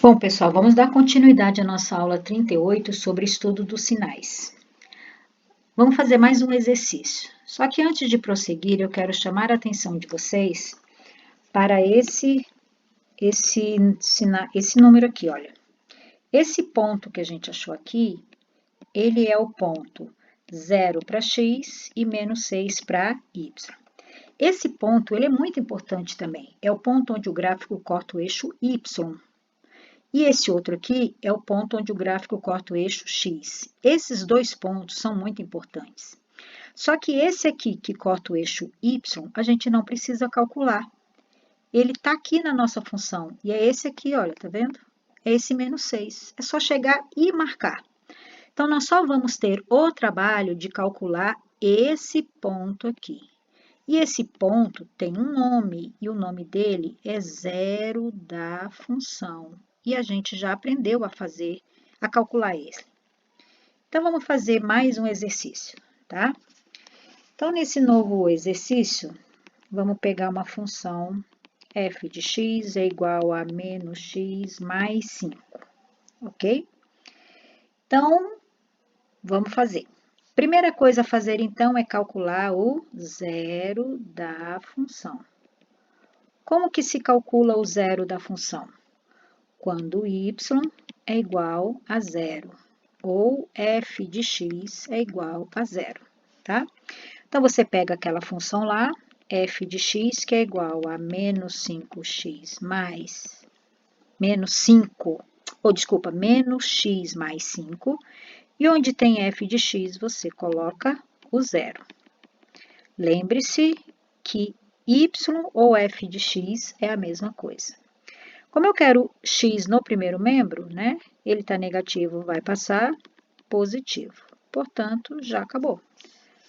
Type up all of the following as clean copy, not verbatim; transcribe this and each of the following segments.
Bom, pessoal, vamos dar continuidade à nossa aula 38 sobre estudo dos sinais. Vamos fazer mais um exercício. Só que antes de prosseguir, eu quero chamar a atenção de vocês para esse número aqui, olha. Esse ponto que a gente achou aqui, ele é o ponto 0 para x e menos 6 para y. Esse ponto, ele é muito importante também. É o ponto onde o gráfico corta o eixo y. E esse outro aqui é o ponto onde o gráfico corta o eixo x. Esses dois pontos são muito importantes. Só que esse aqui que corta o eixo y, a gente não precisa calcular. Ele está aqui na nossa função. E é esse aqui, olha, tá vendo? É esse menos 6. É só chegar e marcar. Então, nós só vamos ter o trabalho de calcular esse ponto aqui. E esse ponto tem um nome, e o nome dele é zero da função. E a gente já aprendeu a calcular ele. Então, vamos fazer mais um exercício, tá? Então, nesse novo exercício, vamos pegar uma função f de x é igual a menos x mais 5, ok? Então, vamos fazer. Primeira coisa a fazer, então, é calcular o zero da função. Como que se calcula o zero da função? Quando y é igual a zero, ou f de x é igual a zero, tá? Então, você pega aquela função lá, f de x, que é igual a menos 5x mais, menos x mais 5, e onde tem f de x, você coloca o zero. Lembre-se que y ou f de x é a mesma coisa. Como eu quero x no primeiro membro, né? Ele está negativo, vai passar positivo. Portanto, já acabou.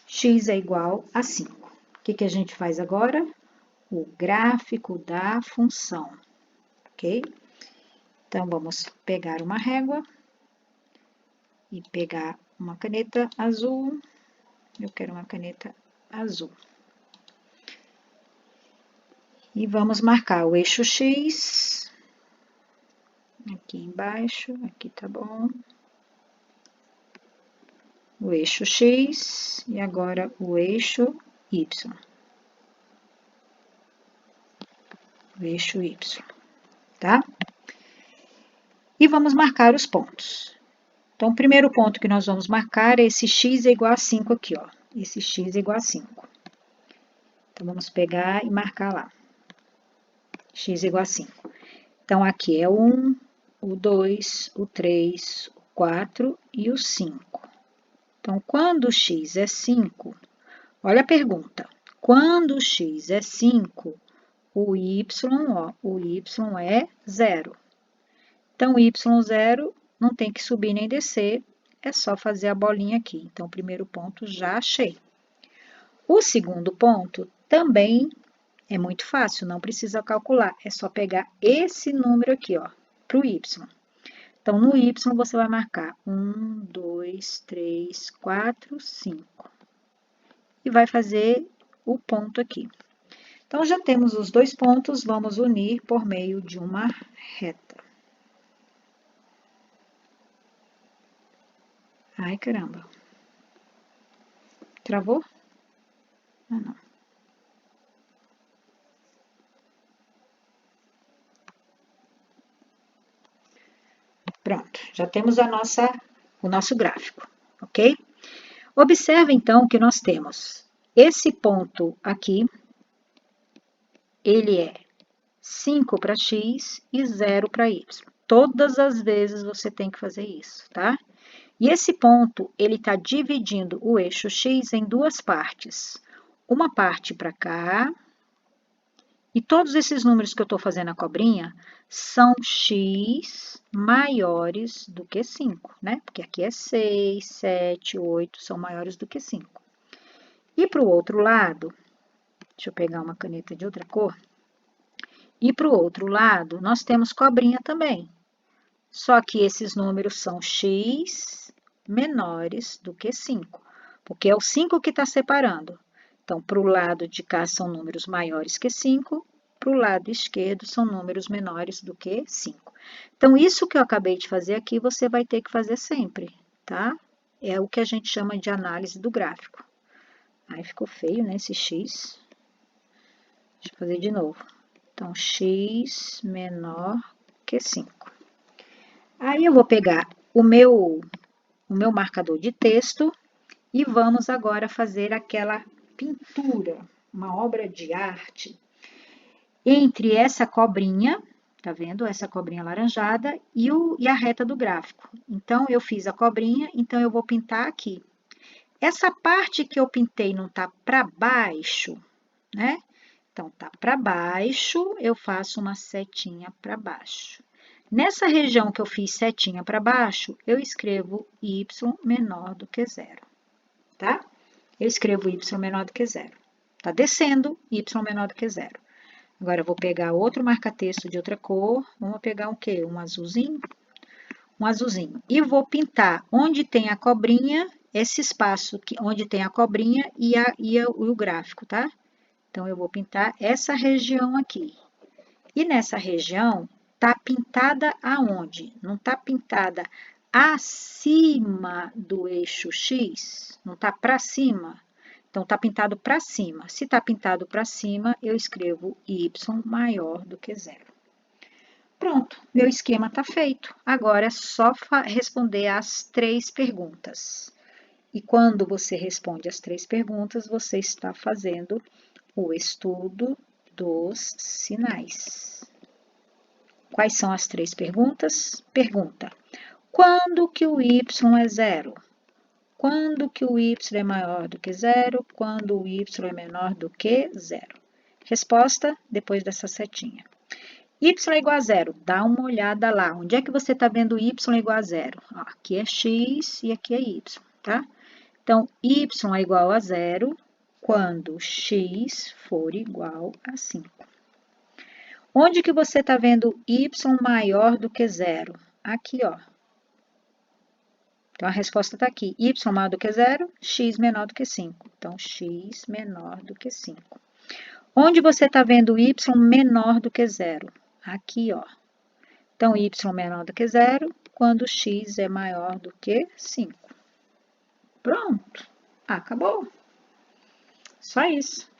X é igual a 5. O que a gente faz agora? O gráfico da função, ok? Então, vamos pegar uma régua e pegar uma caneta azul. Eu quero uma caneta azul. E vamos marcar o eixo x. Aqui embaixo, aqui tá bom. O eixo x e agora o eixo y. O eixo y, tá? E vamos marcar os pontos. Então, o primeiro ponto que nós vamos marcar é esse x é igual a 5 aqui, ó. Esse x é igual a 5. Então, vamos pegar e marcar lá. X é igual a 5. Então, aqui é o 1, o 2, o 3, o 4 e o 5. Então, quando x é 5, olha a pergunta. Quando x é 5, o y é 0. Então, y0 não tem que subir nem descer, é só fazer a bolinha aqui. Então, o primeiro ponto já achei. O segundo ponto também é muito fácil, não precisa calcular, é só pegar esse número aqui, ó, para o y. Então, no y você vai marcar 1, 2, 3, 4, 5. E vai fazer o ponto aqui. Então, já temos os dois pontos, vamos unir por meio de uma reta. Ai, caramba. Travou? Ah, não. Pronto, já temos o nosso gráfico, ok? Observe, então, que nós temos esse ponto aqui, ele é 5 para x e 0 para y. Todas as vezes você tem que fazer isso, tá? E esse ponto, ele está dividindo o eixo x em duas partes. Uma parte para cá, e todos esses números que eu estou fazendo a cobrinha são x maiores do que 5, né? Porque aqui é 6, 7, 8, são maiores do que 5. E para o outro lado, deixa eu pegar uma caneta de outra cor. E para o outro lado, nós temos cobrinha também. Só que esses números são x menores do que 5, porque é o 5 que está separando. Então, para o lado de cá são números maiores que 5, para o lado esquerdo são números menores do que 5. Então, isso que eu acabei de fazer aqui, você vai ter que fazer sempre, tá? É o que a gente chama de análise do gráfico. Aí ficou feio, né, esse x. Deixa eu fazer de novo. Então, x menor que 5. Aí eu vou pegar o meu marcador de texto e vamos agora fazer aquela pintura, uma obra de arte, entre essa cobrinha, tá vendo? Essa cobrinha alaranjada e a reta do gráfico. Então, eu fiz a cobrinha, então eu vou pintar aqui. Essa parte que eu pintei não tá para baixo, né? Então, tá para baixo, eu faço uma setinha para baixo. Nessa região que eu fiz setinha para baixo, eu escrevo y menor do que zero, tá? Eu escrevo y menor do que zero. Tá descendo, y menor do que zero. Agora, eu vou pegar outro marca-texto de outra cor. Vamos pegar o quê? Um azulzinho? Um azulzinho. E vou pintar onde tem a cobrinha, esse espaço onde tem a cobrinha e o gráfico, tá? Então, eu vou pintar essa região aqui. E nessa região, tá pintada aonde? Não tá pintada acima do eixo X? Não tá para cima? Então, tá pintado para cima. Se tá pintado para cima, eu escrevo y maior do que zero. Pronto, meu esquema tá feito. Agora é só responder as 3 perguntas. E quando você responde as 3 perguntas, você está fazendo o estudo dos sinais. Quais são as 3 perguntas? Pergunta: quando que o y é zero? Quando que o y é maior do que zero? Quando o y é menor do que zero? Resposta depois dessa setinha. Y é igual a zero. Dá uma olhada lá. Onde é que você está vendo y igual a zero? Ó, aqui é x e aqui é y, tá? Então, y é igual a zero quando x for igual a 5. Onde que você está vendo y maior do que zero? Aqui, ó. Então, a resposta está aqui. Y maior do que zero, x menor do que 5. Então, x menor do que 5. Onde você está vendo y menor do que zero? Aqui, ó. Então, y menor do que zero, quando x é maior do que 5. Pronto. Acabou. Só isso.